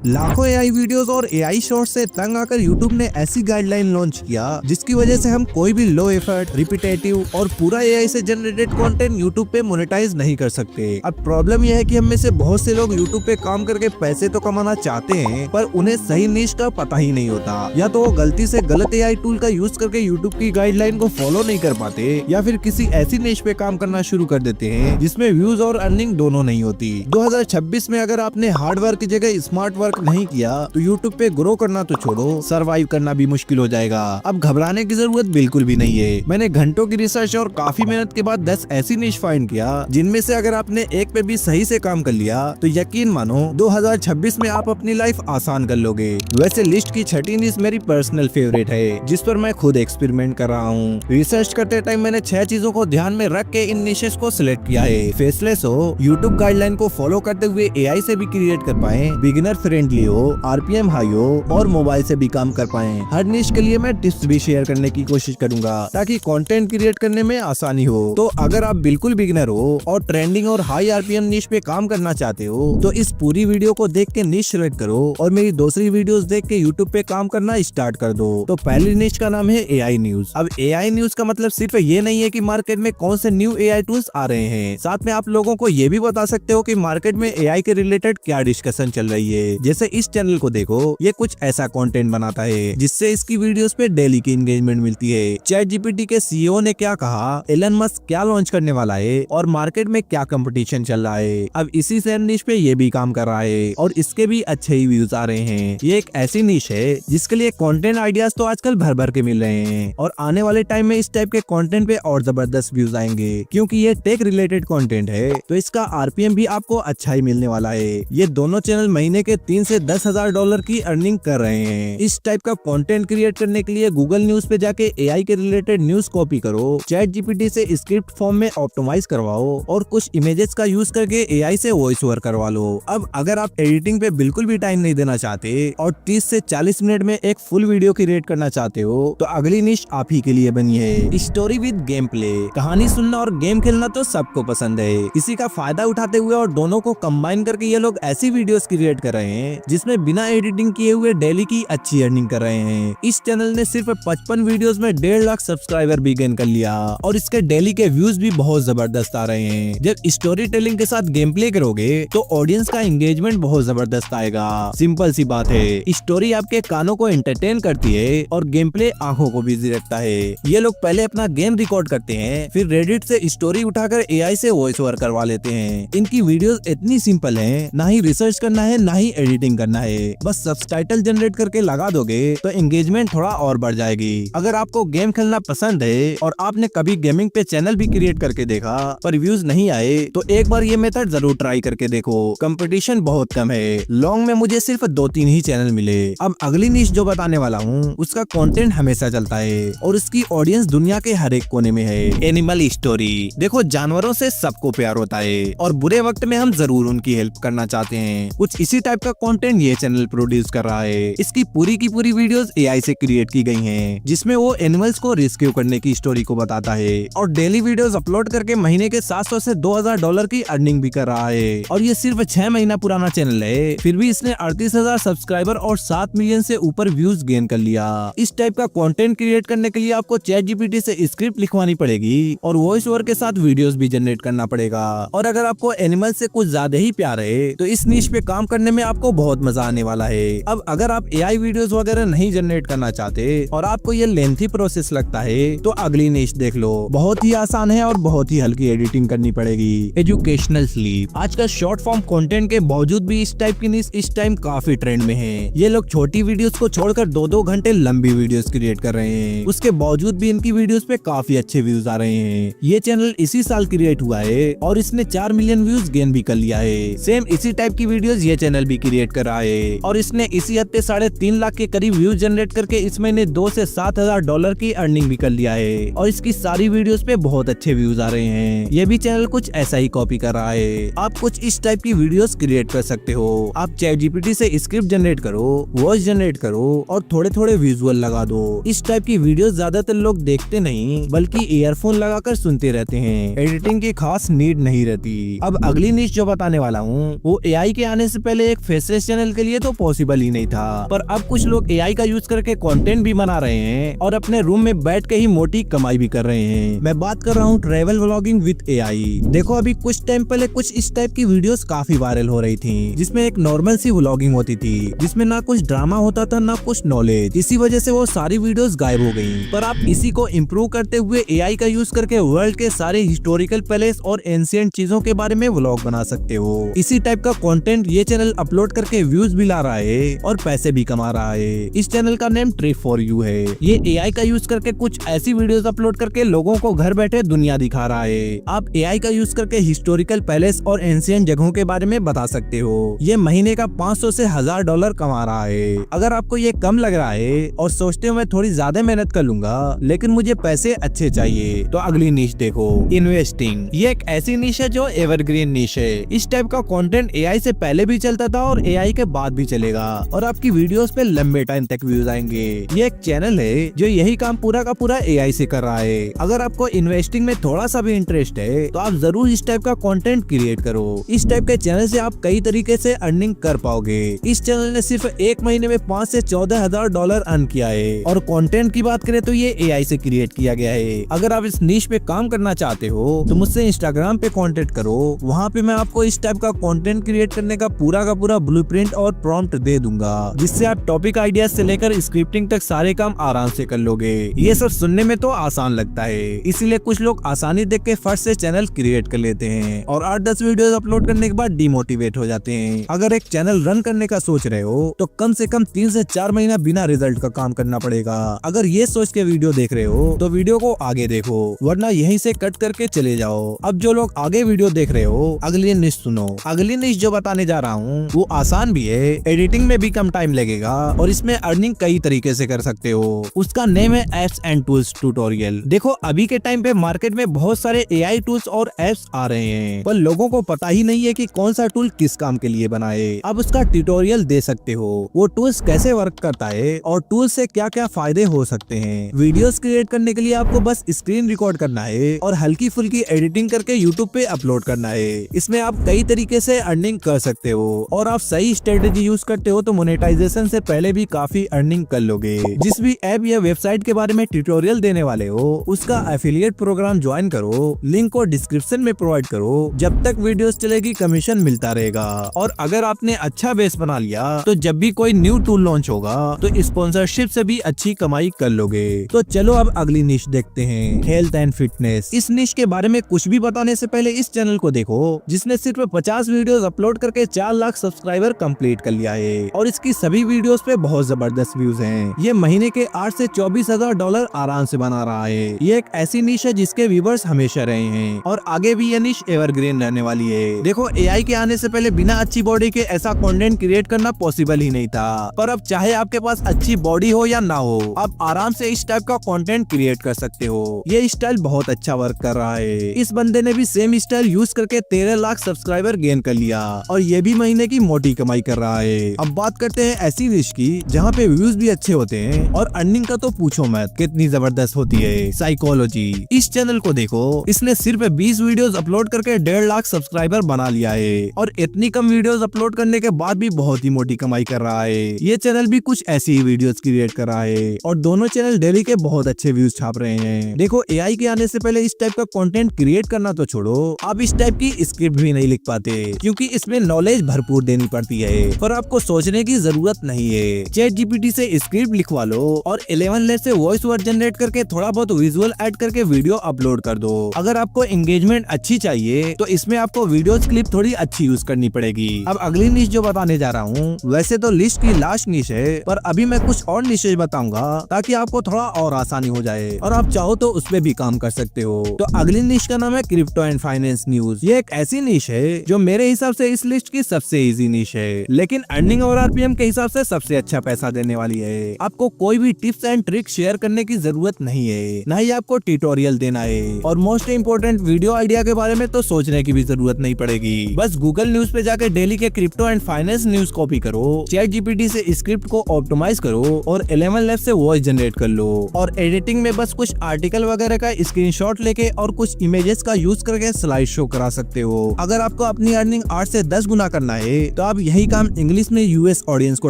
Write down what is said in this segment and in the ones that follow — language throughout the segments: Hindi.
लाखों एआई वीडियोस और एआई शॉर्ट्स से तंग आकर यूट्यूब ने ऐसी गाइडलाइन लॉन्च किया जिसकी वजह से हम कोई भी लो एफर्ट, रिपीटेटिव और पूरा एआई से जनरेटेड कंटेंट यूट्यूब पे मोनेटाइज नहीं कर सकते। अब प्रॉब्लम यह है कि हम में से बहुत से लोग यूट्यूब पे काम करके पैसे तो कमाना चाहते हैं, पर उन्हें सही निश का पता ही नहीं होता, या तो वो गलती से गलत एआई टूल का यूज करके यूट्यूब की गाइडलाइन को फॉलो नहीं कर पाते, या फिर किसी ऐसी निश पे काम करना शुरू कर देते हैं जिसमें व्यूज और अर्निंग दोनों नहीं होती। 2026 में अगर आपने हार्ड वर्क की जगह स्मार्ट वर्क नहीं किया तो यूट्यूब पे ग्रो करना तो छोड़ो, सरवाइव करना भी मुश्किल हो जाएगा। अब घबराने की जरूरत बिल्कुल भी नहीं है। मैंने घंटों की रिसर्च और काफी मेहनत के बाद 10 ऐसी निश फाइंड किया जिनमें से अगर आपने एक पे भी सही से काम कर लिया तो यकीन मानो 2026 में आप अपनी लाइफ आसान कर लोगे। वैसे लिस्ट की छठी निश मेरी पर्सनल फेवरेट है, जिस पर मैं खुद एक्सपेरिमेंट कर रहा हूँ। रिसर्च करते टाइम मैंने 6 चीजों को ध्यान में रख के इन निशेस को सिलेक्ट किया है। फेसलेस हो, यूट्यूब गाइडलाइन को फॉलो करते हुए एआई से भी क्रिएट कर पाए, बिगिनर फ्रेंडली हो, आरपीएम हाई हो और मोबाइल से भी काम कर पाए। हर निश के लिए मैं टिप्स भी शेयर करने की कोशिश करूंगा ताकि कंटेंट क्रिएट करने में आसानी हो। तो अगर आप बिल्कुल बिगिनर हो और ट्रेंडिंग और हाई आरपीएम निश पे काम करना चाहते हो तो इस पूरी वीडियो को देख के निश सिलेक्ट करो और मेरी दूसरी वीडियोस देख के यूट्यूब पे काम करना स्टार्ट कर दो। तो पहली निश का नाम है एआई न्यूज। अब एआई न्यूज का मतलब सिर्फ ये नहीं है कि मार्केट में कौन से न्यू एआई टूल्स आ रहे हैं, साथ में आप लोगों को ये भी बता सकते हो कि मार्केट में एआई के रिलेटेड क्या डिस्कशन चल रही है। जैसे इस चैनल को देखो, ये कुछ ऐसा कंटेंट बनाता है जिससे इसकी वीडियोस पे डेली की एंगेजमेंट मिलती है। चैट जीपीटी के सीईओ ने क्या कहा, एलन मस्क क्या लॉन्च करने वाला है और मार्केट में क्या कंपटीशन चल रहा है। अब इसी सेम निश पे ये भी काम कर रहा है और इसके भी अच्छे ही व्यूज आ रहे हैं। ये एक ऐसी निश है जिसके लिए कंटेंट आइडियाज तो आजकल भर भर के मिल रहे हैं और आने वाले टाइम में इस टाइप के कंटेंट पे और जबरदस्त व्यूज आएंगे। क्योंकि ये टेक रिलेटेड कंटेंट है तो इसका आरपीएम भी आपको अच्छा ही मिलने वाला है। ये दोनों चैनल महीने के 3 से 10 हजार डॉलर की अर्निंग कर रहे हैं। इस टाइप का कंटेंट क्रिएट करने के लिए गूगल न्यूज पे जाके एआई के रिलेटेड न्यूज कॉपी करो, चैट जीपीटी से स्क्रिप्ट फॉर्म में ऑप्टिमाइज करवाओ और कुछ इमेजेस का यूज करके एआई से वॉइस ओवर करवा लो। अब अगर आप एडिटिंग पे बिल्कुल भी टाइम नहीं देना चाहते और 30 से 40 मिनट में एक फुल वीडियो क्रिएट करना चाहते हो तो अगली निश आप ही के लिए बनी है, स्टोरी विद गेम प्ले। कहानी सुनना और गेम खेलना तो सबको पसंद है। इसी का फायदा उठाते हुए और दोनों को कंबाइन करके ये लोग ऐसी वीडियोस क्रिएट कर रहे हैं जिसमें बिना एडिटिंग किए हुए डेली की अच्छी अर्निंग कर रहे हैं। इस चैनल ने सिर्फ 55 वीडियोस में 1.5 लाख सब्सक्राइबर भी गेन कर लिया और इसके डेली के व्यूज भी बहुत जबरदस्त आ रहे हैं। जब स्टोरी टेलिंग के साथ गेम प्ले करोगे तो ऑडियंस का एंगेजमेंट बहुत जबरदस्त आएगा। सिंपल सी बात है, स्टोरी आपके कानों को एंटरटेन करती है और गेम प्ले आंखों को बिजी रखता है। ये लोग पहले अपना गेम रिकॉर्ड करते हैं, फिर रेडिट से स्टोरी उठाकर एआई से वॉइस ओवर करवा लेते हैं। इनकी वीडियोस इतनी सिंपल हैं, ना ही रिसर्च करना है ना ही एडिटिंग करना है, बस सबटाइटल जनरेट करके लगा दोगे तो एंगेजमेंट थोड़ा और बढ़ जाएगी। अगर आपको गेम खेलना पसंद है और आपने कभी गेमिंग पे चैनल भी क्रिएट करके देखा पर व्यूज नहीं आए तो एक बार ये मेथड जरूर ट्राई करके देखो। कंपटीशन बहुत कम है, लॉन्ग में मुझे सिर्फ 2-3 ही चैनल मिले। अब अगली निश जो बताने वाला हूँ उसका कंटेंट हमेशा चलता है और उसकी ऑडियंस दुनिया के हर एक कोने में है, एनिमल स्टोरी। देखो, जानवरों से सबको प्यार होता है और बुरे वक्त में हम जरूर उनकी हेल्प करना चाहते हैं। कुछ इसी टाइप का कंटेंट ये चैनल प्रोड्यूस कर रहा है। इसकी पूरी की पूरी वीडियोस एआई से क्रिएट की गई हैं, जिसमें वो एनिमल्स को रेस्क्यू करने की स्टोरी को बताता है और डेली वीडियोस अपलोड करके महीने के 700 से 2000 डॉलर की अर्निंग भी कर रहा है। और ये सिर्फ 6 महीना पुराना चैनल है, फिर भी इसने 38,000 सब्सक्राइबर और 7 मिलियन से ऊपर व्यूज गेन कर लिया। इस टाइप का कंटेंट क्रिएट करने के लिए आपको चैट जीपीटी से स्क्रिप्ट लिखवानी पड़ेगी और वॉइस ओवर के साथ वीडियोस भी जनरेट करना पड़ेगा। और अगर आपको एनिमल से कुछ ज्यादा ही प्यार है तो इस निश पे काम करने में आपको बहुत मजा आने वाला है। अब अगर आप एआई वीडियोस वगैरह नहीं जनरेट करना चाहते और आपको ये लेंथी प्रोसेस लगता है तो अगली निश देख लो। बहुत ही आसान है और बहुत ही हल्की एडिटिंग करनी पड़ेगी। Educational sleep. आजकल शॉर्ट फॉर्म कंटेंट के बावजूद भी इस टाइप की निश इस टाइम काफी ट्रेंड में है। ये लोग छोटी वीडियोस को छोड़कर 2-2 घंटे लंबी वीडियोस क्रिएट कर रहे हैं। उसके बावजूद भी इनकी वीडियोस पे काफी अच्छे व्यूज आ रहे हैं। ये चैनल इसी साल क्रिएट हुआ है और इसने 4 मिलियन व्यूज गेन भी कर लिया है। सेम इसी टाइप की वीडियोस ये चैनल भी क्रिएट कर रहा है और इसने इसी हफ्ते 3.5 लाख के करीब व्यूज जनरेट करके इस महीने 2 से 7 हजार डॉलर की अर्निंग भी कर लिया है और इसकी सारी वीडियोस पे बहुत अच्छे व्यूज आ रहे हैं। ये भी चैनल कुछ ऐसा ही कॉपी कर रहा है। आप कुछ इस टाइप की वीडियोस क्रिएट कर सकते हो। आप चैट जीपीटी से स्क्रिप्ट जनरेट करो, वॉइस जनरेट करो और थोड़े थोड़े विजुअल लगा दो। इस टाइप की वीडियोस ज्यादातर लोग देखते नहीं बल्कि ईयरफोन लगाकर सुनते रहते हैं। एडिटिंग की खास नीड नहीं रहती। अब अगली निश जो बताने वाला हूँ वो एआई के आने से पहले एक फेसलेस दूसरे चैनल के लिए तो पॉसिबल ही नहीं था। पर अब कुछ लोग एआई का यूज करके कंटेंट भी बना रहे हैं और अपने रूम में बैठ के ही मोटी कमाई भी कर रहे हैं। मैं बात कर रहा हूँ ट्रैवल व्लॉगिंग विद एआई। देखो अभी कुछ टाइम पहले कुछ इस टाइप की वीडियोस काफी वायरल हो रही थी, जिसमें एक नॉर्मल सी व्लॉगिंग होती थी, जिसमें ना कुछ ड्रामा होता था ना कुछ नॉलेज। इसी वजह से वो सारी वीडियोस गायब हो गयी। पर आप इसी को इम्प्रूव करते हुए एआई का यूज करके वर्ल्ड के सारे हिस्टोरिकल पैलेस और एंशिएंट चीजों के बारे में व्लॉग बना सकते हो। इसी टाइप का कंटेंट ये चैनल अपलोड करके व्यूज भी ला रहा है और पैसे भी कमा रहा है। इस चैनल का नेम ट्रिप फॉर यू है। ये एआई का यूज करके कुछ ऐसी वीडियोस अपलोड करके लोगों को घर बैठे दुनिया दिखा रहा है। आप एआई का यूज करके हिस्टोरिकल पैलेस और एंशिएंट जगहों के बारे में बता सकते हो। ये महीने का 500 से $1000 कमा रहा है। अगर आपको ये कम लग रहा है और सोचते हो मैं थोड़ी ज्यादा मेहनत कर लूंगा लेकिन मुझे पैसे अच्छे चाहिए, तो अगली नीश देखो, इन्वेस्टिंग। ये एक ऐसी नीश है जो एवरग्रीन नीश है। इस टाइप का कंटेंट एआई से पहले भी चलता था और एआई के बाद भी चलेगा और आपकी वीडियोस पे लंबे टाइम तक व्यूज आएंगे। ये एक चैनल है जो यही काम पूरा का पूरा एआई से कर रहा है। अगर आपको इन्वेस्टिंग में थोड़ा सा भी इंटरेस्ट है तो आप जरूर इस टाइप का कंटेंट क्रिएट करो। इस टाइप के चैनल से आप कई तरीके से अर्निंग कर पाओगे। इस चैनल ने सिर्फ एक महीने में $5,000 से $14,000 अर्न किया है। और कंटेंट की बात करें तो ये एआई से क्रिएट किया गया है। अगर आप इस नीश पे काम करना चाहते हो तो मुझसे इंस्टाग्राम पे कांटेक्ट करो। वहाँ पे मैं आपको इस टाइप का कंटेंट क्रिएट करने का पूरा ब्लूप्रिंट और प्रॉम्प्ट दे दूंगा, जिससे आप टॉपिक आइडिया से लेकर स्क्रिप्टिंग तक सारे काम आराम से कर लोगे। ये सब सुनने में तो आसान लगता है, इसीलिए कुछ लोग आसानी देख के फर्स्ट से चैनल क्रिएट कर लेते हैं और 8-10 वीडियोस अपलोड करने के बाद डिमोटिवेट हो जाते हैं। अगर एक चैनल रन करने का सोच रहे हो तो कम से कम 3 से 4 महीना बिना रिजल्ट का काम करना पड़ेगा। अगर ये सोच के वीडियो देख रहे हो तो वीडियो को आगे देखो, वरना यहीं से कट करके चले जाओ। अब जो लोग आगे वीडियो देख रहे हो, अगली निश सुनो। अगली निश जो बताने जा रहा हूँ वो आसान भी है, एडिटिंग में भी कम टाइम लगेगा और इसमें अर्निंग कई तरीके से कर सकते हो। उसका नेम है एप्स एंड टूल्स ट्यूटोरियल। देखो अभी के टाइम पे मार्केट में बहुत सारे एआई टूल्स और एप्स आ रहे हैं, पर लोगों को पता ही नहीं है कि कौन सा टूल किस काम के लिए बना है। अब उसका ट्यूटोरियल दे सकते हो, वो टूल्स कैसे वर्क करता है और टूल से क्या क्या फायदे हो सकते हैं। वीडियोस क्रिएट करने के लिए आपको बस स्क्रीन रिकॉर्ड करना है और हल्की फुल्की एडिटिंग करके यूट्यूब पे अपलोड करना है। इसमें आप कई तरीके से अर्निंग कर सकते हो और आप सही स्ट्रेटेजी यूज करते हो तो मोनेटाइजेशन से पहले भी काफी अर्निंग कर लोगे। जिस भी ऐप या वेबसाइट के बारे में ट्यूटोरियल देने वाले हो उसका एफिलिएट प्रोग्राम ज्वाइन करो, लिंक को डिस्क्रिप्शन में प्रोवाइड करो। जब तक वीडियोस चलेगी कमीशन मिलता रहेगा और अगर आपने अच्छा बेस बना लिया तो जब भी कोई न्यू टूल लॉन्च होगा तो स्पॉन्सरशिप से भी अच्छी कमाई कर लोगे। तो चलो अब अगली निश देखते हैं, हेल्थ एंड फिटनेस। इस निश के बारे में कुछ भी बताने से पहले इस चैनल को देखो, जिसने सिर्फ 50 वीडियोस अपलोड करके 4 लाख सब्सक्राइबर कंप्लीट कर लिया है और इसकी सभी वीडियोस पे बहुत जबरदस्त व्यूज हैं। ये महीने के 8 से $24,000 आराम से बना रहा है। ये एक ऐसी निश है जिसके व्यूवर्स हमेशा रहे हैं और आगे भी ये निश एवरग्रीन रहने वाली है। देखो एआई के आने से पहले बिना अच्छी बॉडी के ऐसा कंटेंट क्रिएट करना पॉसिबल ही नहीं था, पर अब चाहे आपके पास अच्छी बॉडी हो या ना हो, आप आराम से इस टाइप का कंटेंट क्रिएट कर सकते हो। ये स्टाइल बहुत अच्छा वर्क कर रहा है। इस बंदे ने भी सेम स्टाइल यूज करके 13 लाख सब्सक्राइबर गेन कर लिया और ये भी महीने की मोटी कमाई कर रहा है। अब बात करते हैं ऐसी निश की जहाँ पे व्यूज भी अच्छे होते हैं और अर्निंग का तो पूछो मत, कितनी जबरदस्त होती है। साइकोलॉजी। इस चैनल को देखो, इसने सिर्फ 20 वीडियोस अपलोड करके 1.5 लाख सब्सक्राइबर बना लिया है और इतनी कम वीडियोस अपलोड करने के बाद भी बहुत ही मोटी कमाई कर रहा है। ये चैनल भी कुछ ऐसी ही वीडियोस क्रिएट कर रहा है और दोनों चैनल डेली के बहुत अच्छे व्यूज छाप रहे हैं। देखो एआई के आने से पहले इस टाइप का कंटेंट क्रिएट करना तो छोड़ो, आप इस टाइप की स्क्रिप्ट भी नहीं लिख पाते क्योंकि इसमें नॉलेज भरपूर देनी पड़ती है, पर आपको सोचने की जरूरत नहीं है। चैट जीपीटी से स्क्रिप्ट लिखवा लो और 11 लेयर से वॉइस ओवर जनरेट करके थोड़ा बहुत विजुअल ऐड करके वीडियो अपलोड कर दो। अगर आपको एंगेजमेंट अच्छी चाहिए तो इसमें आपको वीडियो क्लिप थोड़ी अच्छी यूज करनी पड़ेगी। अब अगली निश जो बताने जा रहा हूँ वैसे तो लिस्ट की लास्ट निश है, पर अभी मैं कुछ और निशेज बताऊंगा ताकि आपको थोड़ा और आसानी हो जाए और आप चाहो तो उस पे भी काम कर सकते हो। तो अगली निश का नाम है क्रिप्टो एंड फाइनेंस न्यूज। ये एक ऐसी निश है जो मेरे हिसाब से इस लिस्ट की सबसे इजी निश है, लेकिन अर्निंग और आरपीएम के हिसाब से सबसे अच्छा पैसा देने वाली है। आपको कोई भी टिप्स एंड ट्रिक शेयर करने की जरूरत नहीं है, न ही आपको ट्यूटोरियल देना है और मोस्ट इम्पोर्टेंट वीडियो आइडिया के बारे में तो सोचने की भी जरूरत नहीं पड़ेगी। बस गूगल न्यूज पे जाकर डेली के crypto and finance news copy करो, चैट जीपीटी से स्क्रिप्ट को ऑप्टिमाइज करो और 11 लेयर से वॉइस जनरेट कर लो और एडिटिंग में बस कुछ आर्टिकल वगैरह का स्क्रीनशॉट लेके और कुछ इमेजेस का यूज करके स्लाइड शो करा सकते हो। अगर आपको अपनी अर्निंग 8 से 10 गुना करना है तो आप आप यही काम इंग्लिश में यूएस ऑडियंस को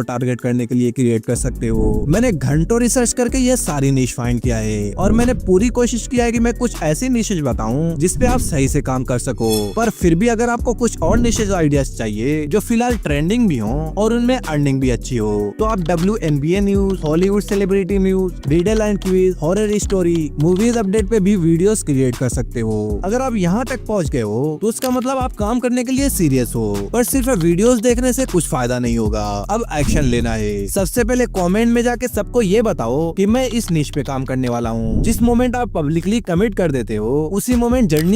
टारगेट करने के लिए क्रिएट कर सकते हो। मैंने घंटों रिसर्च करके ये सारी निश फाइंड किया है और मैंने पूरी कोशिश किया है कि मैं कुछ ऐसी निशेज बताऊं जिसपे आप सही से काम कर सको। पर फिर भी अगर आपको कुछ और निशेज आइडियाज चाहिए जो फिलहाल ट्रेंडिंग भी हो और उनमें अर्निंग भी अच्छी हो, तो आप WNBA news, Hollywood celebrity news, riddle and quiz, horror story, movies update पे भी वीडियोस क्रिएट कर सकते हो। अगर आप यहाँ तक पहुँच गए हो तो उसका मतलब आप काम करने के लिए सीरियस हो। पर सिर्फ वीडियोस देखने से कुछ फायदा नहीं होगा, अब एक्शन लेना है। सबसे पहले कमेंट में जाके सबको ये बताओ कि मैं इस निश पे काम करने वाला हूँ। जिस मोमेंट आप पब्लिकली कमिट कर देते हो उसी मोमेंट जर्नी